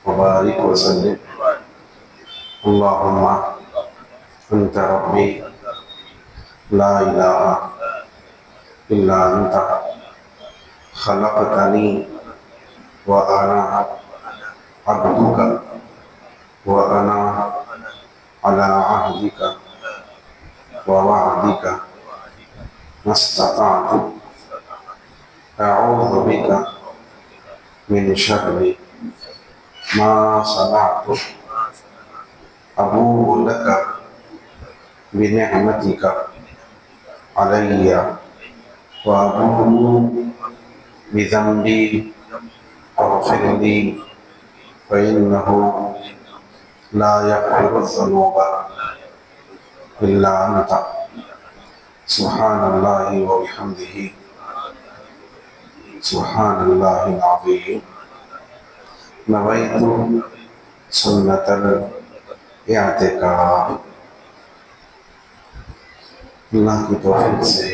وبارك وسلم اللهم أنت ربي لا إله إلا أنت خلقتني وأنا عبدك وأنا على عهدك ووعدك ما استطعت أعوذ بك من شر ما صنعت أبوء لك بنعمتك علي وأبوء بذنبي فاغفر لي فإنه لا يغفر الذنوب إلا أنت سبحان الله وبحمده سبحان الله العظيم نويت سنة الاعتكاف. اللہ کی توفیق سے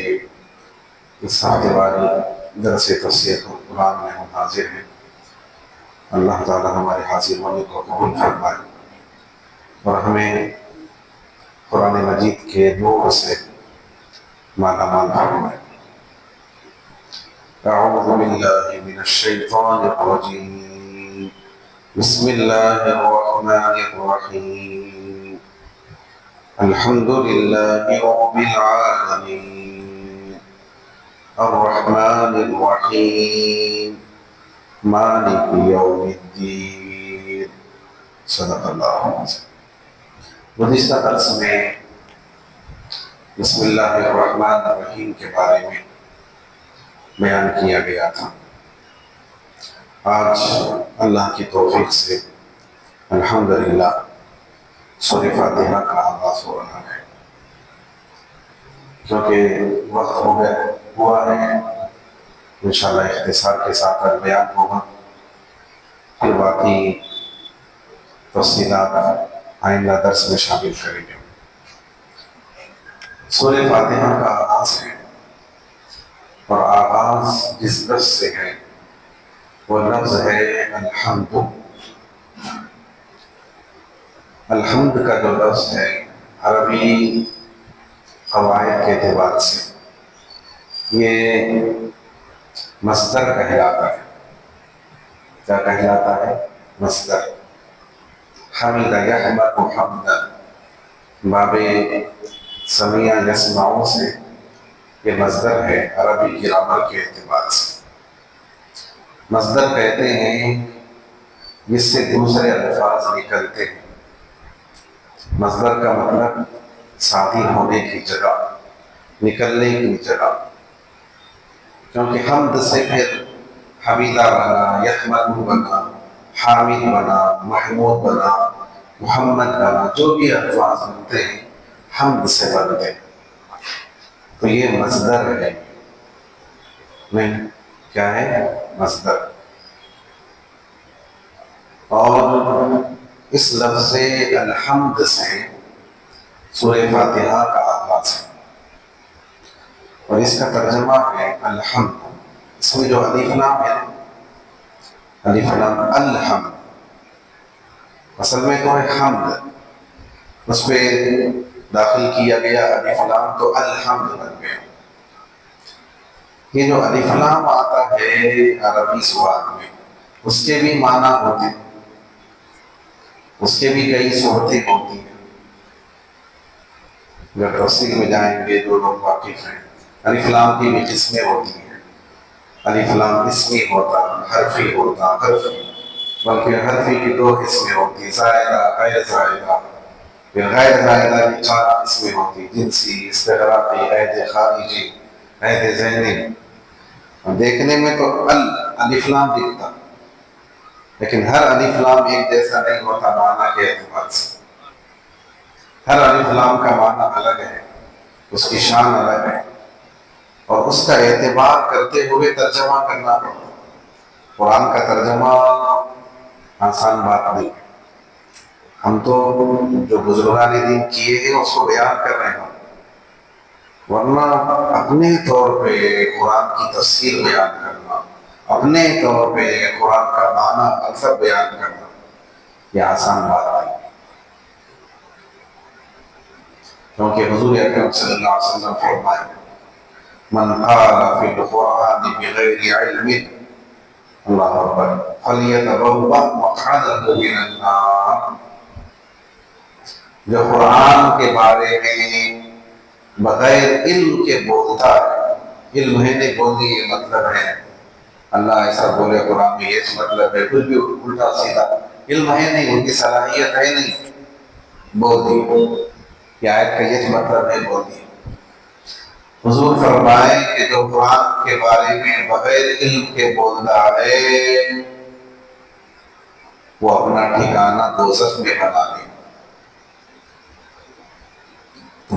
اس ہفتے والی درس تفسیر قرآن میں ہم حاضر ہیں. اللہ تعالی ہمارے حاضر ہونے کو قبول فرمائے اور ہمیں قرآن مجید کے نور سے مالا مال فرمائے. اعوذ باللہ من الشیطان الرجیم بسم اللہ الرحمن الرحیم الحمد للہ رب العالمین الرحمن الرحیم مالک یوم الدین. صدق اللہ علیہ. گزشتہ درس میں بسم اللہ الرحمن الرحیم کے بارے میں بیان کیا گیا تھا. آج اللہ کی توفیق سے الحمدللہ سورہ فاتحہ کا آغاز ہو رہا ہے. کیونکہ وقت ہوا ہے انشاءاللہ اختصار کے ساتھ بیان ہوگا، پھر باقی تفصیلات آئندہ درس میں شامل کریں گے. سورہ فاتحہ کا آغاز ہے اور آغاز جس لفظ سے ہے وہ لفظ ہے الحمد. الحمد کا جو لفظ ہے عربی قواعد کے اعتبار سے یہ مصدر کہلاتا ہے. کیا کہلاتا ہے؟ مصدر. حمد یحمد حمدا، باب سمیع یسمعوں سے یہ مصدر ہے عربی گرامر کے اعتبار سے. مصدر کہتے ہیں جس سے دوسرے الفاظ نکلتے ہیں. مصدر کا مطلب شادی ہونے کی جگہ، نکلنے کی جگہ. کیونکہ حمد سے پھر حمیدہ بنا، یحمد بنا، حامد بنا، محمود بنا، محمد بنا، جو بھی الفاظ بنتے ہیں حمد سے بنتے ہیں. تو یہ مصدر ہے. نہیں کیا ہے؟ مصدر. اور اس لفظ الحمد سے سورہ فاتحہ کا آغاز ہے اور اس کا ترجمہ ہے الحمد. اس میں جو الف لام ہے، الف لام الحمد، اصل میں تو ہے حمد، اس پہ داخل کیا گیا الف لام تو الحمد بن گیا. یہ جو الف لام آتا ہے عربی زبان میں اس کے بھی معنی ہوتے ہیں، اس کے بھی کئی صورتیں ہوتی ہیں. اگر تفصیل میں جائیں گے جو لوگ واقف ہیں، الف لام کی بھی قسمیں ہوتی ہیں. الف لام اسمی ہوتا، حرفی ہوتا. حرفی بلکہ حرفی کی دو قسمیں ہوتی، زائدہ، غیر زائدہ. پھر غیر زائدہ کی 4 قسمیں ہوتی، جنسی، استغراقی، عہد خارجی، عہد ذہنی. دیکھنے میں تو الف لام دکھتا لیکن ہر الف لام ایک جیسا نہیں ہوتا معنی کے اعتبار سے. ہر الف لام کا معنی الگ ہے، اس کی شان الگ ہے اور اس کا اعتبار کرتے ہوئے ترجمہ کرنا پڑتا. قرآن کا ترجمہ آسان بات نہیں ہے. ہم تو جو بزرگان دین کیے ہیں اس کو بیان کر رہے ہیں، ورنہ اپنے طور پہ قرآن کی تفسیر بیان کرنا، اپنے طور پہ قرآن کا معنی مطلب بیان کرنا یہ آسان بات نہیں، کیونکہ حضور اکرم صلی اللہ علیہ وسلم فرمائے من قال فی القرآن بغیر علم اللہ اکبر فلیتبوأ مقعدہ من النار، جو قرآن کے بارے میں بغیر علم کے بولتا ہے، علم ہے نہیں بولنے یہ مطلب ہے، اللہ ایسا بولے قرآن میں یہ مطلب ہے، کچھ بھی الٹا سیدھا، علم ہے نہیں، ان کی صلاحیت ہے نہیں، بول دی یہ آیت کا یہ مطلب ہے، بول دی۔ حضور فرمائے کہ جو قرآن کے بارے میں بغیر علم کے بولتا ہے وہ اپنا ٹھکانہ دوزخ میں بنا لے۔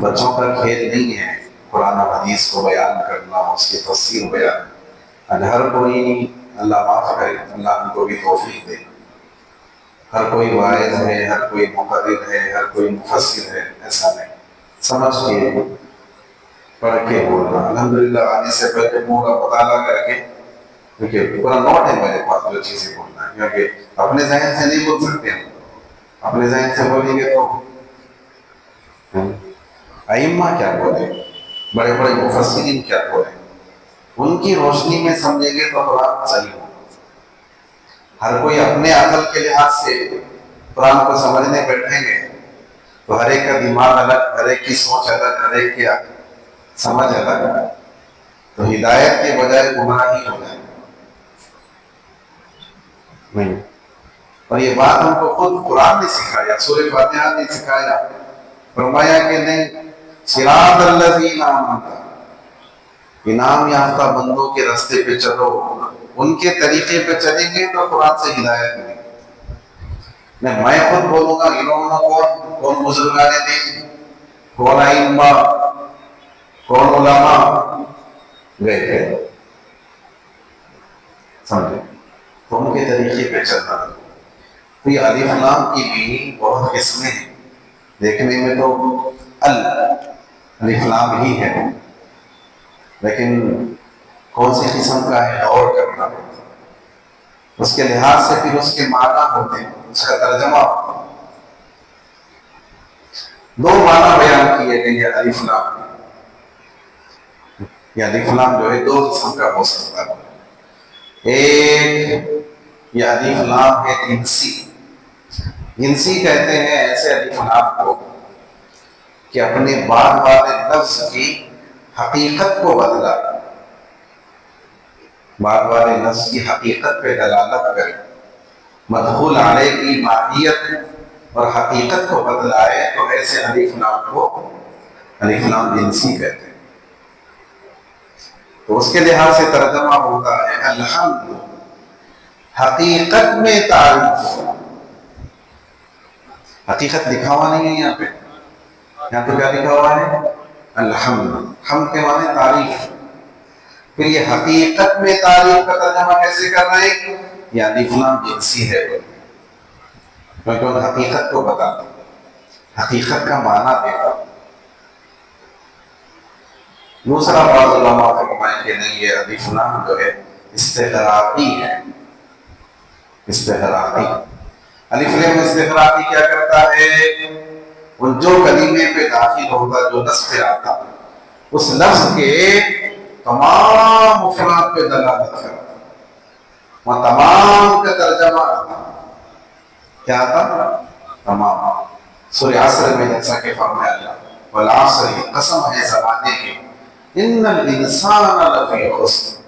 بچوں کا کھیل نہیں ہے قرآن و حدیث کو بیان کرنا، اس کی تفسیر بیان، ہر کوئی اللہ معاف کرے، اللہ ان کو بھی توفیق دے، ہر کوئی واعظ ہے، ہر کوئی مقرر ہے، ہر کوئی مفسر ہے، ایسا نہیں، سمجھ کے پڑھ کے بولنا۔ الحمدللہ آنے سے پہلے منہ کا مطالعہ کر کے، کیونکہ پورا نوٹ ہے میرے پاس جو چیزیں بولنا ہے، کیونکہ اپنے ذہن سے نہیں بول سکتے ہم، اپنے ذہن سے بولیں گے تو ائمہ کیا بولے، بڑے بڑے مفسرین کیا بولے، ان کی روشنی میں سمجھیں گے تو قرآن صحیح ہوگا۔ ہر کوئی اپنے عقل کے لحاظ سے قرآن کو سمجھنے بیٹھیں گے تو ہر ایک کا دماغ الگ، ہر ایک کی سوچ الگ، ہر ایک کی سمجھ الگ، تو ہدایت کے بجائے گمراہی ہو جائے نہیں۔ اور یہ بات ہم کو خود قرآن نے سکھایا، سورہ فاتحہ نے سکھایا، فرمایا کہ نہیں صراط الذین انعمت، انعام یافتہ بندوں کے راستے پہ چلو، ان کے طریقے پہ چلیں گے تو قرآن سے ہدایت ملے گی۔ میں خود بولوں گا انہوں نے کون بزرگان دین، کون ائمہ، کون علماء گئے تھے، سمجھے، تو ان کے طریقے پہ چلنا۔ تو یہ الف لام کی بھی بہت قسمیں ہیں، دیکھنے میں تو الف لام ہی ہے، لیکن کون سی قسم کا ہے اور کرنا پڑتا ہے، اس کے لحاظ سے پھر اس کے معنی ہوتے ہیں، اس کا ترجمہ ہوتا ہے۔ دو معنی بیان کیے گئے یہ الف لام، یہ الف لام جو ہے دو قسم کا ہو سکتا ہے۔ ایک یہ الف لام ہے جنسی، جنسی کہتے ہیں ایسے الف لام کو کہ اپنے بعد والے لفظ کی حقیقت کو بدلا، بعد والے لفظ کی حقیقت پہ دلالت کرے، مدخول علیہ کی ماہیت اور حقیقت کو بدلائے، تو ایسے الف لام کو الف لام جنسی کہتے ہیں۔ تو اس کے لحاظ سے ترجمہ ہوتا ہے الحمد، حقیقت میں تعریف، حقیقت لکھا ہوا نہیں ہے یہاں پہ، یہاں پہ کیا لکھا ہوا ہے؟ الحمد، حمد کے معنی تعریف۔ پھر یہ حقیقت میں تعریف کا ترجمہ کیسے کر رہے ہیں؟ یہ الف لام جنسی ہے، کیونکہ ان حقیقت کو بتاتا، حقیقت کا معنی دیتا۔ دوسرا بعض علماء فرمائیں کہ نہیں، یہ الف لام جو ہے استغراقی ہے، استغراقی۔ الف لام استغراقی کیا کرتا ہے؟ وہ جو کلمے پہ داخل ہوتا، جو لفظ پہ آتا، اس لفظ کے تمام مفرات پہ دلالت کرتا، وہ تمام کا ترجمہ آتا، کیا آتا؟ تمام۔ سورہ عصر میں جیسا کہ فرمایا اللہ والعصر، قسم ہے زمانے کی، ان الانسان لفی خسر،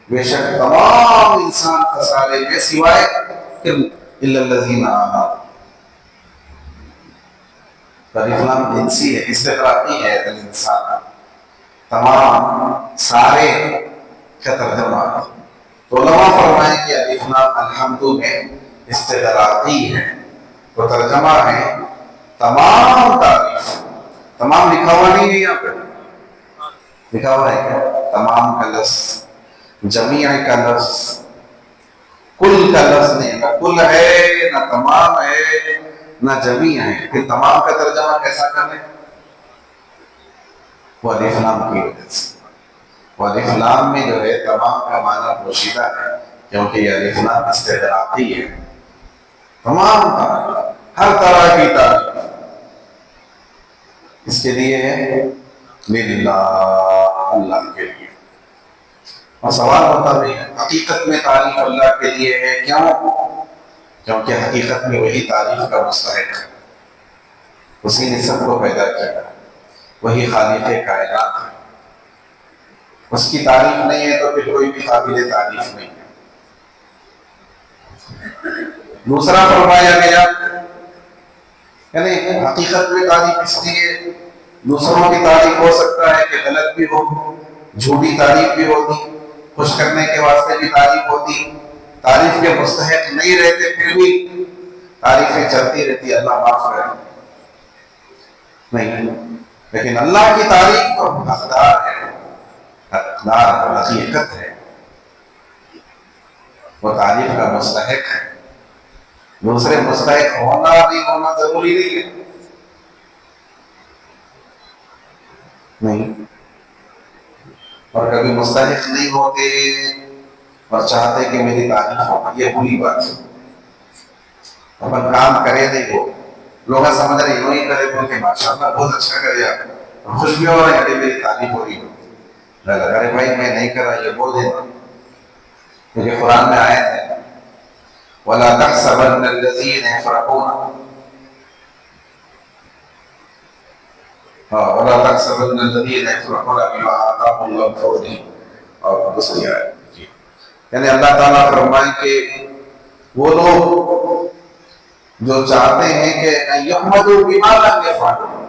بے شک تمام انسان خسارے میں سوائے الا الذین آمنوا۔ الف لام جنسی ہے، استغراقی ہے، الانسان تمام سارے کا ترجمہ۔ تو علماء فرمائیں کہ الف لام الحمد میں استغراقی ہے، تو ترجمہ ہے تمام تعریف، تمام لکھا ہوا نہیں ہے یہاں پہ، لکھا ہوا ہے کیا؟ تمام کا لفظ، جمیع کا لفظ، کل کا لفظ نہیں، نہ کل ہے، نہ تمام ہے، نہ جمیع ہے، پھر تمام کا ترجمہ کیسا کریں؟ وہ الف لام کی وجہ سے، وہ الف لام میں جو ہے تمام کا معنی پوشیدہ ہے، کیونکہ یہ الف لام استغراقی ہے، تمام کا ہر طرح کی تعریف اس کے لیے ہے للہ، اللہ کے لیے۔ اور سوال ہوتا بھی ہے حقیقت میں تعریف اللہ کے لیے ہے کیوں؟ کیونکہ حقیقت میں وہی تعریف کا مستحق ہے، اسی نے سب کو پیدا کیا، وہی خالق کائنات ہے۔ اس کی تعریف نہیں ہے تو پھر کوئی بھی قابل تعریف نہیں ہے۔ دوسرا فرمایا گیا یعنی حقیقت میں تعریف اس لیے، دوسروں کی تعریف ہو سکتا ہے کہ غلط بھی ہو، جھوٹی تعریف بھی ہوتی، خوش کرنے کے واسطے بھی تعریف ہوتی، تعریف کے مستحق نہیں رہتے پھر بھی تعریفیں چلتی رہتی، اللہ معاف کرے نہیں، لیکن اللہ کی تعریف تو حقدار ہے، حقدار حقیقت ہے، وہ تعریف کا مستحق ہے۔ دوسرے مستحق ہونا نہیں ہونا ضروری نہیں ہے، نہیں، اور کبھی مستحق نہیں ہوتے اور چاہتے کہ میری تعریف ہو، یہ بری بات ہے۔ اپن کام کرے نہیں ہو، لوگ سمجھ رہے یوں ہی کرے بول کے ماشاءاللہ بہت اچھا کرے آپ، خوش بھی ہو رہا ہے کہ میری تعریف ہو رہی ہو، ارے بھائی میں نہیں کر رہا، یہ بول دینا، کیونکہ قرآن میں آئے تھے وَلَا تَحْسَبَنَّ الَّذِينَ يَفْرَحُونَ وَلَا تَحْسَبَنَّ الَّذِينَ يَفْرَحُونَ بِمَا آتَاهُمُ اللَّهُ مِنْ فَضْلِهِ، اور دوسری آیت یعنی اللہ تعالیٰ فرمائیں کہ وہ لوگ جو چاہتے ہیں کہ يَحْمَدُوا بِمَا لَمْ يَفْعَلُوا،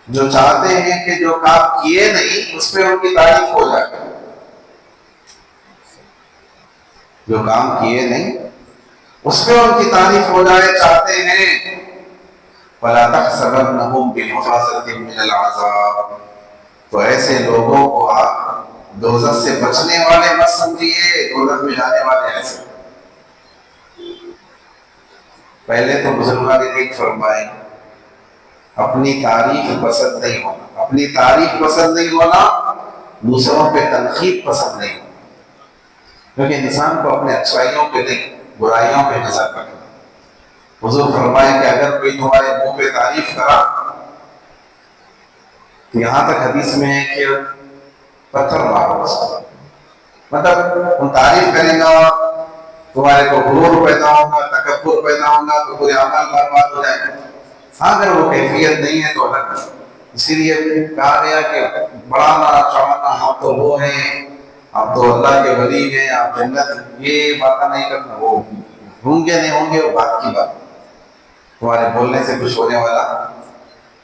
جو چاہتے ہیں کہ جو کام کیے نہیں اس پہ ان کی تعریف ہو جائے، جو کام کیے نہیں اس پہ ان کی تعریف ہو جائے چاہتے ہیں۔ وَلَا تَحْسَبَنَّهُمْ بِمَفَازَةٍ مِّنَ الْعَذَابِ، تو ایسے لوگوں کو آپ دوزخ سے بچنے والے مت سمجھیے، دوزخ میں جانے والے ایسے۔ پہلے تو بزرگان نے فرمائے اپنی تعریف پسند نہیں ہونا، اپنی تعریف پسند نہیں ہونا، دوسروں پہ تنقید پسند نہیں ہونا، کیونکہ انسان کو اپنے اچھائیوں پہ نہیں برائیوں پہ نظر رکھنا۔ حضور فرمائے کہ اگر کوئی تمہارے منہ پہ تعریف کرا، تو یہاں تک حدیث میں ہے کہ پتھر مارو اس کو، مطلب ان تعریف کرے گا تمہارے کو غرور پیدا ہوگا، تکبر پیدا ہوگا، تو پورے عمل برباد ہو جائے گا۔ ہاں اگر وہ کیفیت نہیں ہے تو الگ ہے، اسی لیے کہا گیا کہ بڑھانا چڑھانا ہم تو وہ ہیں، آپ تو اللہ کے ولی ہیں، آپ جنت، یہ باتیں نہیں کرنا، وہ ہوں گے نہیں ہوں گے وہ بات کی بات، تمہارے بولنے سے کچھ ہونے والا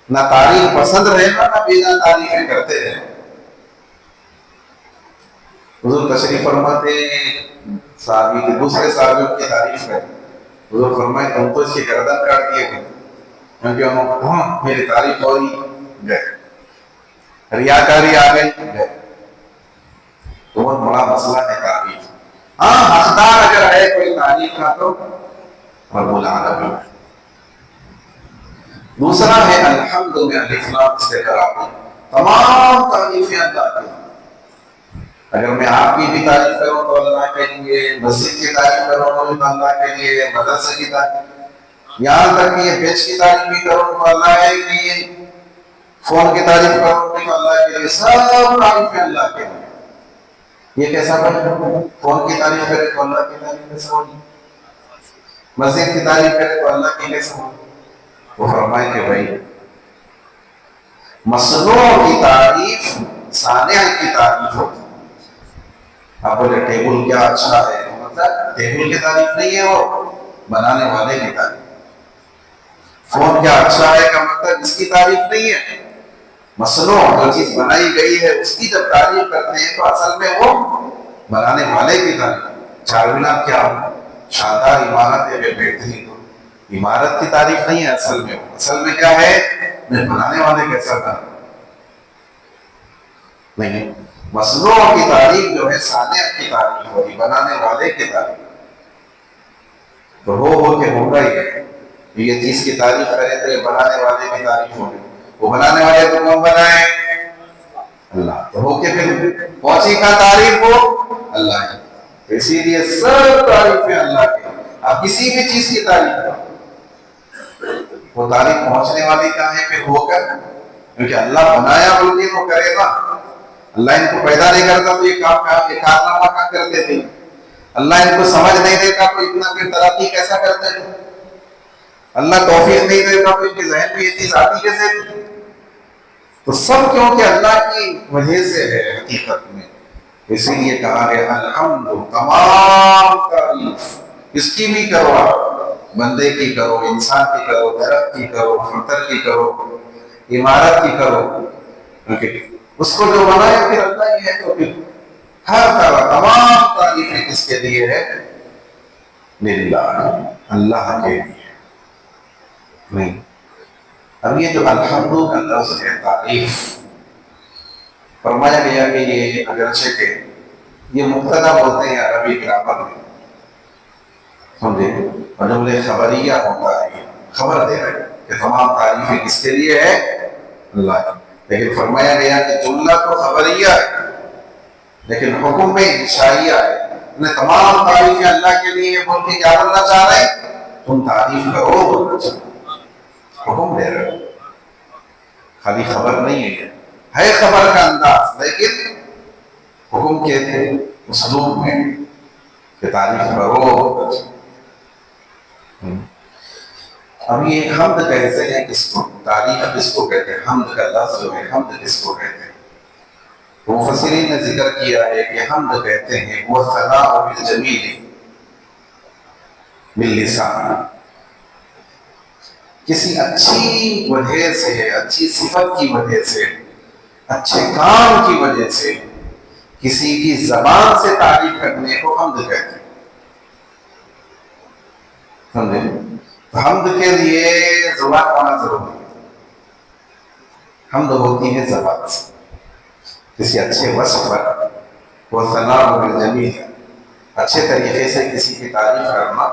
نہ تعریف پسند رہنا نہ بنا تعریفیں کرتے رہے۔ حضور تشریف فرماتے صحابی کے دوسرے صحابیوں کی تعریف کریں، حضور فرمائے تم تو اس کی گردن کاٹ دیے گئے، کیونکہ انہوں میری تعریف ہو رہی گئے، ریاکاری آ گئی گئے، بہت بڑا مسئلہ ہے تعریف۔ ہاں حقدار اگر ہے کوئی تعریف کا تو رب العالمین۔ دوسرا ہے الحمد میں الف لام استقرار، تمام تعریفیں اللہ کی۔ اگر میں آپ کی بھی تعریف کروں تو اللہ کے لیے، مسجد کی تعریف کروں تو اللہ کے لیے، مدرسے کی تعریف، یہاں تک کہ یہ بیچ کی تعریف بھی کروں تو اللہ کے لیے، فون کی تعریف کروں تو اللہ کے لیے، سب تعریفیں اللہ کے لیے۔ یہ کیسا بن فون کی تعریف کرے تو اللہ کی تعریف کیسا ہوگی، مسجد کی تعریف کرے تو اللہ کی کیسا ہوگی؟ وہ فرمائے کہ بھائی مصنوع کی تعریف صانع کی تعریف ہوتی ہے۔ آپ بولے ٹیبل کیا اچھا ہے، مطلب ٹیبل کی تعریف نہیں ہے، وہ بنانے والے کی تعریف۔ فون کیا اچھا ہے کا مطلب اس کی تعریف نہیں ہے، مصنوع جو چیز بنائی گئی ہے اس کی جب تعریف کرتے ہیں تو اصل میں وہ بنانے والے کی تعریف۔ چار مینار کیا شاندار عمارت ہے، بہترین، عمارت کی تعریف نہیں ہے اصل میں، اصل میں کیا ہے میں بنانے والے کیسا تھا نہیں، مصنوع کی تعریف جو ہے صانع کی تعریف ہوگی، بنانے والے کی تعریف، تو ہو کے ہوگا ہی ہے۔ یہ چیز کی تعریف کرے تو یہ بنانے والے کی تعریف ہوگی، وہ بنانے والے تو کون بنائے؟ اللہ، تو ہو کے پھر پہنچی کا تعریف ہو اللہ کی، اسی لیے سب تعریفیں اللہ کی۔ آپ کسی بھی چیز کی تعریف کرو، وہ تعریف پہنچنے والی کہاں ہے؟ پھر ہو کر، کیونکہ اللہ بنایا بلکہ وہ کرے گا. اللہ ان کو پیدا نہیں کرتا تو یہ کارنامہ کہاں کرتے تھے؟ اللہ ان کو سمجھ نہیں دیتا تو اتنا پھر ترقی کیسا کرتے تھے؟ اللہ توفیق نہیں دیتا تو ان کے ذہن میں یہ چیز آتی کیسے تھی؟ تو سب کیونکہ اللہ کی وجہ سے ہے حقیقت میں. اسی لیے کہا گیا الحمد، تمام تعریف اس کی بھی کرو، بندے کی کرو، انسان کی کرو، درخت کی کرو، پتھر کی کرو، عمارت کی کرو، کیونکہ اس کو جو بنایا پھر اللہ ہی ہے. تو پھر ہر طرح تمام تعریفیں کس کے لیے ہے؟ للہ، اللہ کے لیے. نہیں، اب یہ جو الحمد کا لفظ ہے تعریف، فرمایا گیا کہ یہ اگرچہ کہ یہ مبتدا بولتے ہیں عربی گرامر میں، سمجھے، اور جملے خبریہ ہوتا ہے، خبر دے رہے کہ تمام تعریفیں کس کے لیے ہے؟ اللہ کی. لیکن فرمایا گیا کہ جملہ تو خبریہ ہے لیکن حکم میں انشائیہ ہے. تمام تعریفیں اللہ کے لیے بول کے کیا کرنا چاہ رہے ہیں؟ تم تعریف کرو بولنا چاہ رہے، حکم دے رہے ہو، خالی خبر نہیں ہے خبر کا انداز، لیکن حکم کے اسلوب میں کہ تعریف کرو. اب یہ حمد کہتے ہیں کس کو؟ تعریف کس کو کہتے ہیں؟ حمد کا لفظ جو ہے حمد کس کو کہتے ہیں؟ مفسرین نے ذکر کیا ہے کہ حمد کہتے ہیں وہ ثناء بالجمیل باللسان، کسی اچھی وجہ سے، اچھی صفت کی وجہ سے، اچھے کام کی وجہ سے کسی کی زبان سے تعریف کرنے کو حمد کہتے ہیں. سمجھے؟ تو حمد کے لیے زبان ہونا ضروری ہے. حمد ہوتی ہے زبان سے، کسی اچھے وصف پر، وہ ثناء بالجمیل، اچھے طریقے سے کسی کی تعریف کرنا،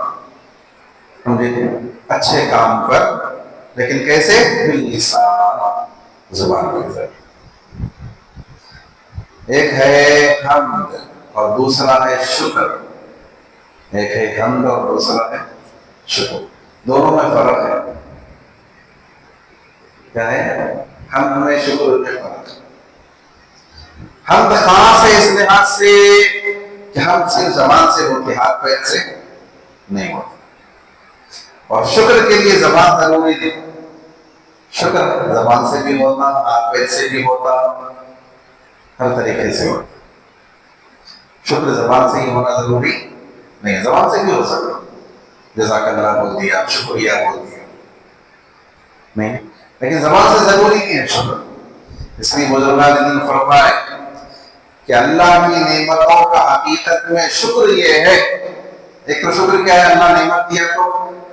سمجھے، اچھے کام پر، لیکن کیسے؟ باللسان، زبان کے ذریعے. ایک ہے حمد اور دوسرا ہے شکر. ایک ہے حمد اور دوسرا ہے شکر. دونوں میں فرق ہے. کیا ہے؟ حمد میں، شکر میں فرق ہے. حمد خاص ہے اس لحاظ سے کہ حمد صرف زبان سے ہوتی، ہاتھ پیر سے نہیں ہوتی. اور شکر کے لیے زبان ضروری ہے. شکر زبان سے بھی ہوتا، ہاتھ پیر سے بھی ہوتا، ہر طریقے سے ہوتا. شکر زبان سے ہی ہونا ضروری نہیں، زبان سے بھی ہو سکتا، جزاک اللہ بول دیا، شکریہ بول دیا، نہیں، لیکن زبان سے ضروری نہیں ہے شکر. اس لیے بزرگان دین فرمائے کہ اللہ کی نعمتوں کا حقیقت میں شکر یہ ہے. ایک تو شکر کیا ہے؟ اللہ نعمت دیا تو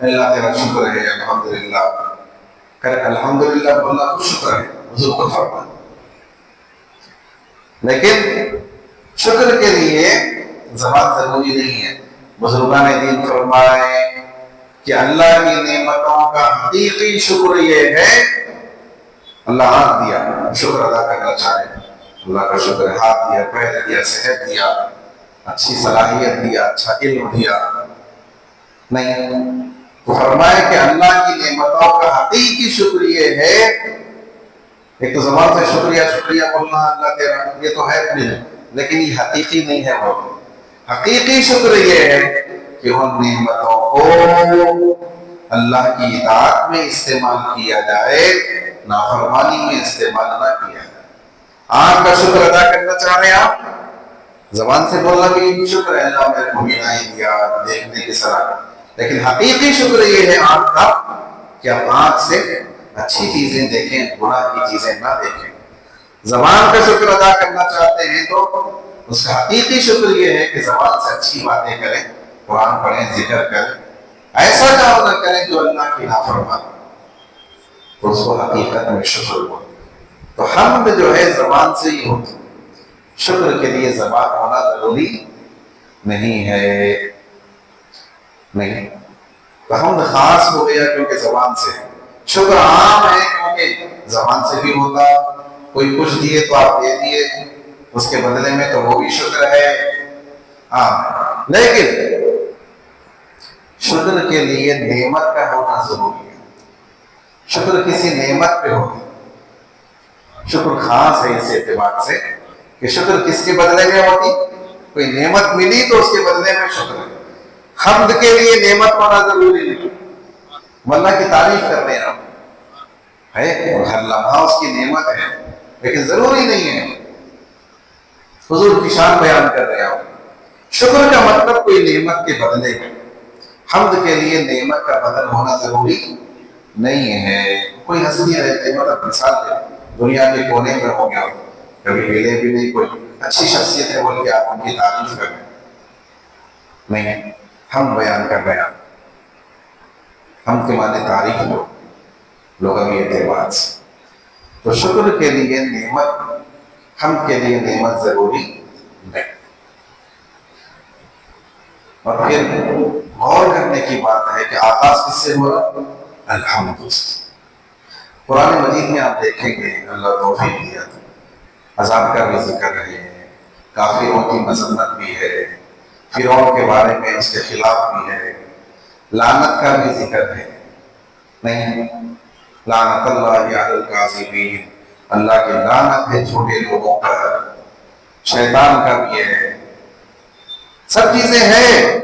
اللہ تیرا شکر ہے، الحمدللہ کر، الحمدللہ بولنا تو شکر ہے، حضور کو فرمائے. لیکن شکر کے لیے زبان ضروری نہیں ہے. بزرگان دین فرمائے کہ اللہ کی نعمتوں کا حقیقی شکر یہ ہے، اللہ ہاتھ دیا، شکر ادا کرنا چاہے، اللہ کا شکر ہے، ہاتھ دیا، پیر دیا، صحت دیا، اچھی صلاحیت دیا، اچھا علم دیا، نہیں. تو فرمائے کہ اللہ کی نعمتوں کا حقیقی شکر یہ ہے. ایک تو زبان سے شکریہ شکریہ بولنا اللہ تیرا، یہ تو ہے، لیکن یہ حقیقی نہیں ہے. وہ حقیقی شکر یہ ہے کہ ان نعمتوں کو اللہ کی اطاعت میں استعمال کیا جائے، نافرمانی میں استعمال نہ کیا جائے. آنکھ کا شکر ادا کرنا چاہ رہے ہیں آپ، زبان سے بولنا بھی شکر ہے، اللہ میرے کو بینائی دیا، دیکھنے کی صلاحیت، لیکن حقیقی شکر یہ ہے آنکھ کا کہ آپ آنکھ سے اچھی چیزیں دیکھیں، گناہ کی چیزیں نہ دیکھیں. زبان کا شکر ادا کرنا چاہتے ہیں تو اس کا حقیقی شکر یہ ہے کہ زبان سے اچھی باتیں کریں، قرآن پڑھیں، ذکر کریں، ایسا کام نہ کریں جو اللہ کی نافرمانی، تو اس کو حقیقت میں شکر ہو. تو حمد جو ہے زبان سے ہی ہوتی، شکر کے لیے زبان ہونا ضروری نہیں ہے. نہیں، تو حمد خاص ہو گیا کیونکہ زبان سے ہے. شکر عام ہے کیونکہ زبان سے بھی ہوتا، کوئی کچھ دیے تو آپ دے دیے، اس کے بدلے میں تو وہ بھی شکر ہے. ہاں، لیکن شکر کے لیے نعمت کا ہونا ضروری ہے. شکر کسی نعمت پہ ہوتا ہے، شکر خاص ہے اس اعتبار سے کہ شکر کس کے بدلے میں ہوتی، کوئی نعمت ملی تو اس کے بدلے میں شکر ہے۔ حمد کے لیے نعمت ہونا ضروری نہیں، اللہ کی تعریف کر رہے ہیں آپ ہے، اور ہر لمحہ اس کی نعمت ہے، لیکن ضروری نہیں ہے حضور کی شان بیان کر رہے ہیں آپ۔ شکر کا مطلب کوئی نعمت کے بدلے میں، حمد کے لیے نعمت کا بدل ہونا ضروری نہیں ہے۔ کوئی ہستی رہتے مطلب مثال ہے، دنیا کے کونے میں ہو گیا، کبھی ملے بھی نہیں، کوئی اچھی شخصیت ہے بول کے آپ ان کی تعریف کر رہے ہیں، نہیں، ہم بیان کر رہے ہیں، ہم کے معنی تعریف لغوی اعتبار سے۔ تو شکر کے لیے نعمت، ہم کے لیے نعمت ضروری نہیں۔ اور پھر غور کرنے کی بات ہے کہ آغاز کس سے ہو رہا؟ الحمد سے۔ قرآن مجید میں آپ دیکھیں گے اللہ توفیق دیا تھا، عذاب کا بھی ذکر ہے، کافروں کی مذمت بھی ہے، فرعون کے بارے میں اس کے خلاف بھی ہے، لعنت کا بھی ذکر ہے، نہیں، لعنت اللہ علی الکاذبین، اللہ کی لعنت ہے جھوٹے لوگوں پر، شیطان کا بھی ہے، سب چیزیں ہیں،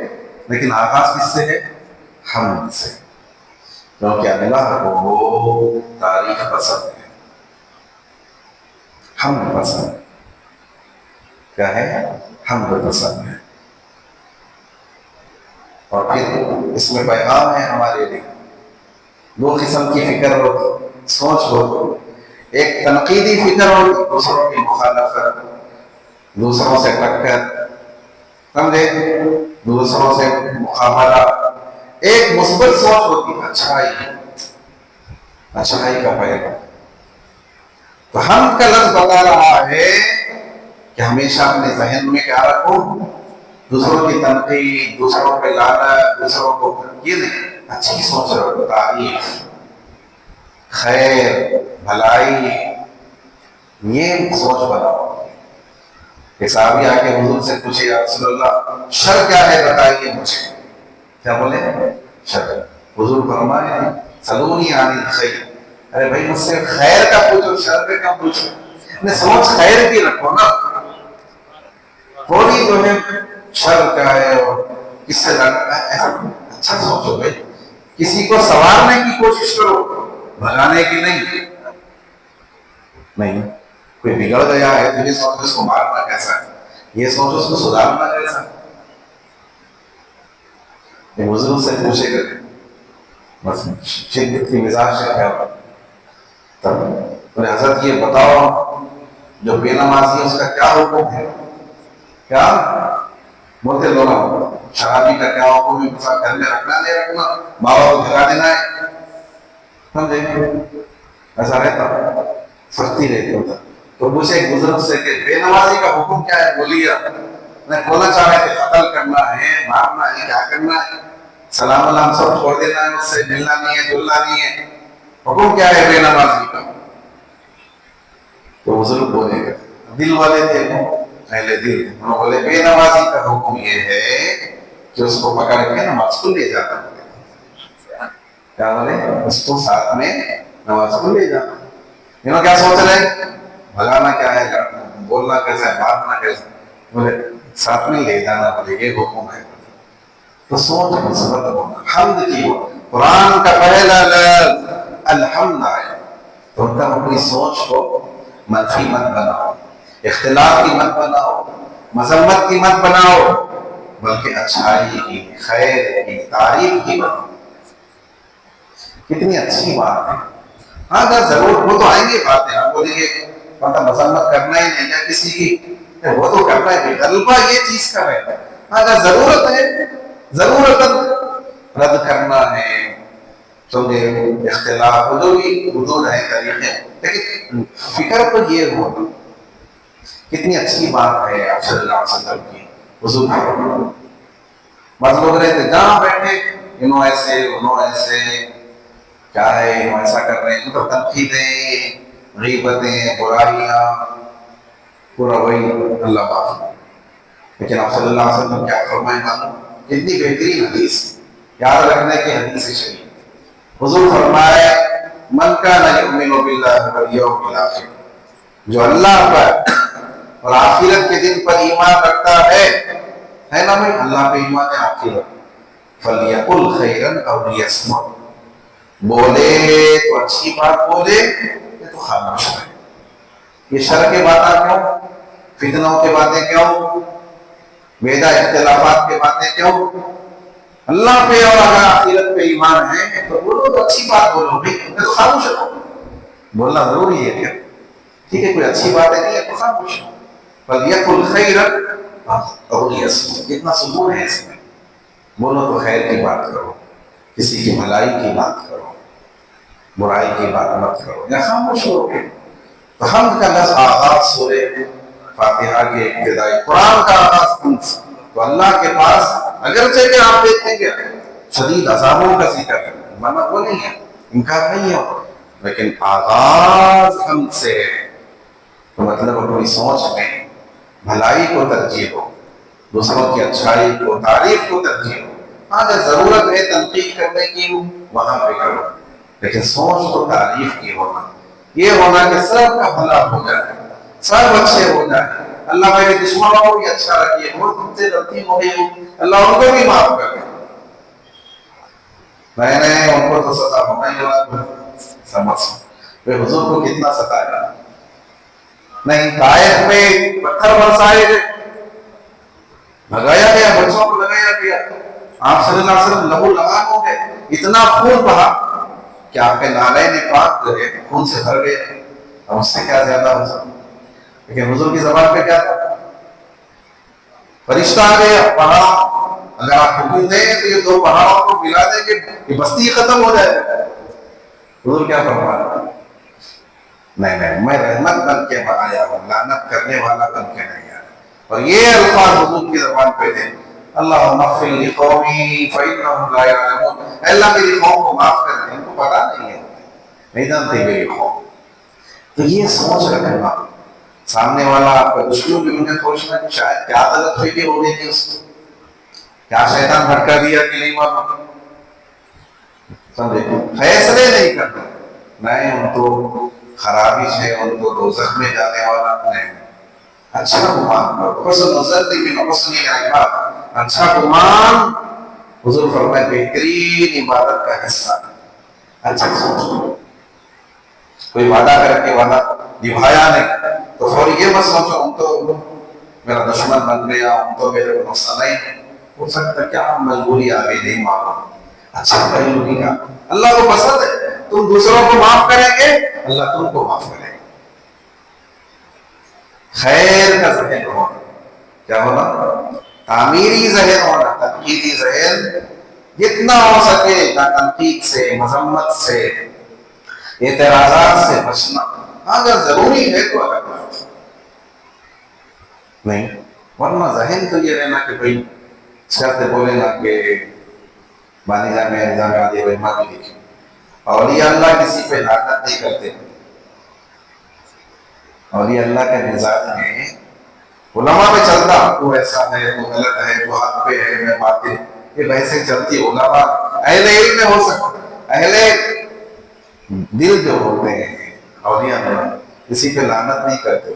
لیکن آغاز کس سے ہے؟ حمد سے، کیونکہ اللہ کو تعریف پسند ہے، حمد پسند ہے، کیا ہے؟ حمد پسند ہے۔ اور پھر اس میں پیغام ہے ہمارے لیے، دو قسم کی فکر ہوتی، سوچ ہوتی، ایک تنقیدی فکر ہوتی، دوسروں کی مخالفت، دوسروں سے ٹکر، سمجھے، دوسروں سے مقابلہ، ایک مثبت سوچ ہوتی، اچھائی، اچھائی کا پیغام۔ تو ہم کا لفظ بتا رہا ہے کہ ہمیشہ اپنے ذہن میں کیا رکھو، دوسروں کی تنقید، دوسروں پہ لعنت، دوسروں کو یہ نہیں، اچھی سوچ رکھو، تعریف، خیر، بھلائی، یہ سوچ بناؤ۔ کہ صحابی آ کے حضور سے پوچھے یا رسول اللہ شر کیا ہے بتائیے مجھے، کیا بولے؟ شر۔ حضور فرمائے سلونی عن الخیر، ارے بھائی مجھ سے خیر کا پوچھو، شر کا کیا پوچھو، اپنے سوچ خیر کی رکھو نا، تھوڑی جو ہے شر کیا ہے اور کس سے لڑنا ہے، اچھا سوچو بھائی، کسی کو سنوارنے کی کوشش کرو، بھگانے کی نہیں۔ نہیں، کوئی بگڑ گیا ہے تو یہ سوچو اس کو مارنا کیسا ہے، یہ سوچو اس کو سدھارنا کیسا ہے، یہ بزرگ سے پوچھے گا، بس شدت کی مزاج سے کیا ہوا، تب حضرت یہ بتاؤ جو بے نمازی ہے اس کا کیا حکم ہے، کیا بولتے لوگ، شرابی کا کیا حکم ہے، گھر میں رکھنا نہیں رکھنا، ماں باپ کو بھگا دینا ہے، سمجھے، ایسا رہتا، سختی رہتی ہوتا۔ تو مجھے ایک بزرگ سے کہ بے نمازی کا حکم کیا ہے، بولیے، میں بولنا چاہ رہا کہ قتل کرنا ہے، مارنا ہے، کیا کرنا ہے، سلام علام سب چھوڑ دینا ہے، اس سے ملنا نہیں ہے، جلنا نہیں ہے، حکم کیا ہے بے نمازی کا؟ تو بزرگ بولے گا، دل والے تھے اہل دل، انہوں نے بولے بے نمازی کا حکم یہ ہے کہ اس کو پکڑ کے نماز کو لے جانا ہے، کیا بولے؟ اس کو ساتھ میں نماز کو لے جانا۔ انہوں کیا سوچ رہے؟ بھگانا کیا ہے، بولنا کیسا ہے، مارنا کیسا ہے، بولے ساتھ میں لے جانا، بولے یہ حکم ہے۔ تو سوچ مثبت ہونا، حمد کی ہو، قرآن کا پہلا لفظ الحمد ہے، تو ان کا اپنی سوچ کو منفی مت بناؤ، اختلاف کی مت بناؤ، مذمت کی مت بناؤ، بلکہ اچھائی کی، خیر کی، تعریف کی بناؤ۔ کتنی اچھی بات ہے۔ ہاں اگر ضرور وہ تو آئیں گے باتیں، آپ بولیں گے مطلب مذمت کرنا ہی نہیں ہے کسی کی، وہ تو کرنا ہے، غلبہ یہ چیز کا رہتا ہے۔ ہاں اگر ضرورت ہے، ضرورت رد کرنا ہے، تو اختلاف جو بھی حدود ہے، طریقے، لیکن فکر تو یہ ہوگا۔ کتنی اچھی بات ہے آپ صلی اللہ علیہ وسلم کی، حضور بعض لوگ رہتے جہاں بیٹھے انہوں ایسے انہوں ایسے، کیا ہے انہوں ایسا کر رہے ہیں، تو تنقیدیں، غیبتیں، برائیاں، پورا وہی اللہ بات۔ لیکن آپ صلی اللہ علیہ وسلم کیا فرمائے معلوم؟ کتنی بہترین حدیث، یاد رکھنے کی حدیث شریف۔ حضور فرمائے من کان یؤمن باللہ والیوم الآخر، جو اللہ پر اور آخرت کے دن پر ایمان رکھتا ہے نا بھائی، اللہ پہ ایمان ہے آخرت، فلیقل خیرا او لیصمت، بولے تو اچھی بات بولے یا تو خاموش رہے۔ یہ شر کے باتیں کیوں، فتنوں کے باتیں کیوں، بیدہ اختلافات کے باتیں کیوں؟ اللہ پہ اور اگر آخرت پہ ایمان ہے تو بولو تو اچھی بات بولو بھائی، تو خاموش رہو۔ بولنا ضروری ہے کیا؟ ٹھیک ہے، کوئی اچھی بات نہیں ہے تو خاموش رہو۔ فَلْيَقُلْ خَيْرًا أَوْ لِيَصْمُتْ، کتنا سکون ہے اس میں۔ بولو تو خیر کی بات کرو، کسی کی بھلائی کی بات کرو، برائی کی بات مت کرو، یا خاموش ہو گے۔ تو حمد کا لفظ آغاز سورہ فاتحہ کے ابتدائی، قرآن کا آغاز حمد سے، تو اللہ کے پاس اگرچہ کہ آپ دیکھیں گے شدید عذابوں کا ذکر ہے، منع وہ نہیں ہے، انکار نہیں ہے، لیکن آغاز حمد سے ہے، تو مطلب اپنی سوچ میں بھلائی کو ترجیح دو، دوسروں کی اچھائی کو، تعریف کو ترجیح دو۔ ہاں اگر ضرورت ہے تنقید کرنے کی وہاں پہ کرو، لیکن سوچ تو تعریف کی ہونا، یہ ہونا کہ سب کا بھلا ہو جائے، سب اچھے ہو جائے، اللہ میرے دشمنوں کو بھی اچھا رکھیے، وہ تم سے غلطی ہو گئی اللہ ان کو بھی معاف کر دے، نہیں ان کو تو سزا ہونا ہی ہونا، سمجھ حضور کو کتنا ستایا، نہیں طائف میں پتھر برسائے گئے، بھگایا گیا، بچوں کو لگایا گیا، آپ صلی اللہ علیہ وسلم لہو لہان ہو گئے، اتنا خون بہا کہ آپ کے نالے نے پاک جو ہے خون سے بھر گئے، اب اس سے کیا زیادہ ہو سکتا، لیکن حضور کی زبان پہ کیا تھا، فرشتہ آ گیا، پہاڑ، اگر آپ حکم دیں تو یہ دو پہاڑوں کو ملا دیں گے یہ بستی ختم ہو جائے گا۔ حضور کیا فرمایا، نہیں میں رحمت بن کے آیا ہوں، لعنت کرنے والا بن کے نہیں آیا، اور یہ الفاظ حضور کی زبان پہ تھے، اللہم اغفر لقومی فإنہم لا یعلمون، اے اللہ میری قوم کو معاف کر دیں، ان کو پتا نہیں ہے، نہیں جانتے میری قوم۔ تو یہ سوچ رکھنا، سامنے والا آپ کا دشمن بھی انہیں سوچنا کہ شاید کیا غلط فکر ہو گئی تھی اس کو، کیا شیطان بھٹکا دیا کہ نہیں معلوم، سمجھے، فیصلے نہیں کرنا، نہیں ان کو خرابی ہے، ان کو دوزخ میں جانے والا نہیں، اچھا گمان کرو، حسن الظن من حسن العبادۃ، اچھا گمان حضور فرمائے بہترین عبادت کا حصہ، اچھا سوچو، کوئی وعدہ کر کے وعدہ نبھایا نہیں تو فوری یہ مت سوچو ہم تو میرا دشمن بن گیا، ہم تو میرے کو نقصان نہیں، ہو سکتا کیا مجبوری آ گئی نہیں معلوم، اچھا پہلو نہیں کا، اللہ کو پسند ہے تم دوسروں کو معاف کریں گے اللہ تم کو معاف کرے گا، خیر کا ذہن ہونا، کیا ہونا، تعمیری ذہن ہونا، تنقیدی ذہن جتنا ہو سکے نہ تنقید سے، مذمت سے، اعتراضات سے بچنا، اگر ضروری ہے تو الگ بات نہیں، ورنہ ذہن تو یہ رہنا کہ بھائی شرط بولے نا کہ بانی جان میں نظام عادی رحمہ بھی لکھی، اولیاء اللہ کسی پہ لعنت نہیں کرتے، اولیاء اللہ کے مزاج میں علماء پہ چلتا، تو ایسا ہے، تو غلط ہے، تو حق پہ ہے، میں باطل، یہ بحثیں چلتی، علماء اہل علم میں ہو سکتا، اہل دل جو ہوتے ہیں اولیاء میں کسی پہ لعنت نہیں کرتے،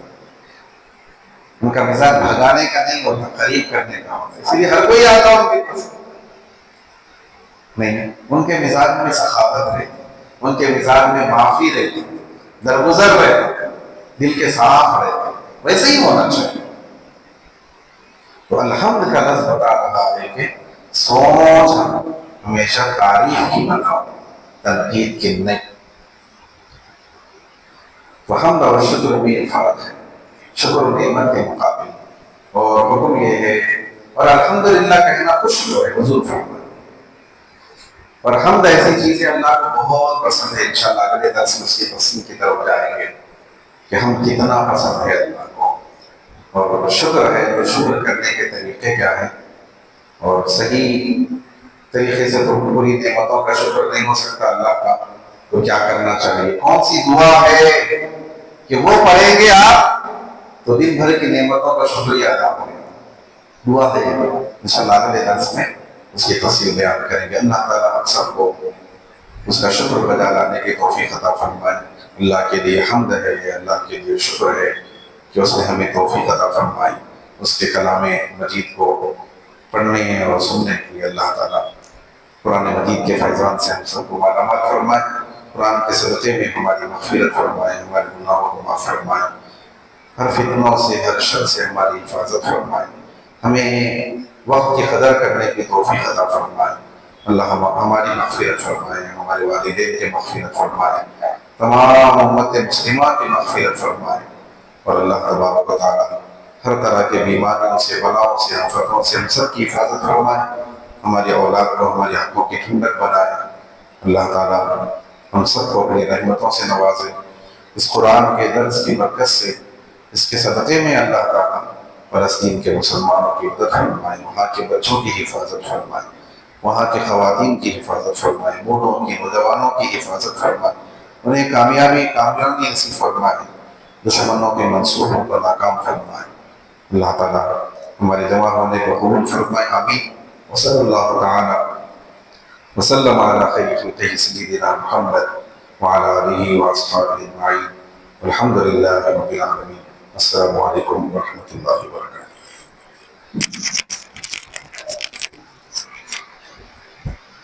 ان کا مزاج بھگانے کا نہیں ہوتا، قریب کرنے کا ہوتا، اس لیے ہر کوئی آتا ان کے پاس نہیں، ان کے مزاج میں سخاوت رہتی، ان کے مزاج میں معافی رہتی، درگزر رہتا، دل کے صاف رہتے، ویسے ہی ہونا چاہیے۔ تو الحمد کا لفظ بتا رہا ہے کہ سوچ ہمیشہ تعریف کی بناؤ، تنقید کی نہیں، تو حمد اور شکر بھی فرق ہے، شکر نعمت کے مقابل، اور حکم یہ ہے، اور الحمدللہ کہنا خوش ہو ہے، حضور فرمائے، اور حمد ایسی چیز ہے اللہ کو بہت پسند ہے، انشاءاللہ اگلے درس میں اس کی تفصیل کی طرف جائیں گے کہ ہم کتنا پسند ہے اللہ کو، اور شکر ہے تو شکر کرنے کے طریقے کیا ہیں، اور صحیح طریقے سے تو پوری نعمتوں کا شکر نہیں ہو سکتا اللہ کا، تو کیا کرنا چاہیے، کون سی دعا ہے کہ وہ پڑھیں گے آپ تو دن بھر کی نعمتوں کا شکریہ ادا ہوگا، دعا ہے انشاءاللہ اگلے درس میں اس کی تفصیل بیان کریں گے، اللہ تعالیٰ ہم سب کو اس کا شکر بجا لانے کی توفیق عطا فرمائے۔ اللہ کے لیے حمد ہے، یہ اللہ کے لیے شکر ہے کہ اس نے ہمیں توفیق عطا فرمائی اس کے کلام مجید کو پڑھنے اور سننے کی۔ اللہ تعالیٰ قرآن مجید کے فیضان سے ہم سب کو مالا مال فرمائے، قرآن کے صدقے میں ہماری مغفرت فرمائے، ہمارے گناہوں کو معاف فرمائے، ہر فتنوں سے ہر شر سے ہماری حفاظت فرمائے، ہمیں وقت کی قدر کرنے کی توفیق عطا فرمائے۔ اللہ ہماری مغفرت فرمائے، ہمارے والدین کی مغفرت فرمائے، تمام امت مسلمہ کی مغفرت فرمائے، اور اللہ تبارک و تعالیٰ ہر طرح کے بیماریوں سے، بلاؤں سے، آفتوں سے ہم سب کی حفاظت فرمائے، ہماری اولاد کو ہماری حقوں کی ٹھنڈک بنائے۔ اللہ تعالیٰ ہم سب کو اپنی رحمتوں سے نوازے۔ اس قرآن کے درس کی برکت سے، اس کے صدقے میں اللہ تعالیٰ فلسطین کے مسلمانوں کی مدد فرمائے، وہاں کے بچوں کی حفاظت فرمائے، وہاں کے خواتین کی حفاظت فرمائے، بوڑھوں کی، نوجوانوں کی حفاظت فرمائے، انہیں کامیابی نصیب فرمائے، دشمنوں کے منصوبوں کو ناکام فرمائے۔ اللہ تعالیٰ ہمارے جمع ہونے کو قبول فرمائے، آمین۔ وصلی اللہ تعالیٰ وسلم علی خیر خلقہ سیدنا محمد وعلی آلہ واصحابہ اجمعین، والحمد للہ رب العالمین۔ السلام علیکم ورحمۃ اللہ وبرکاتہ۔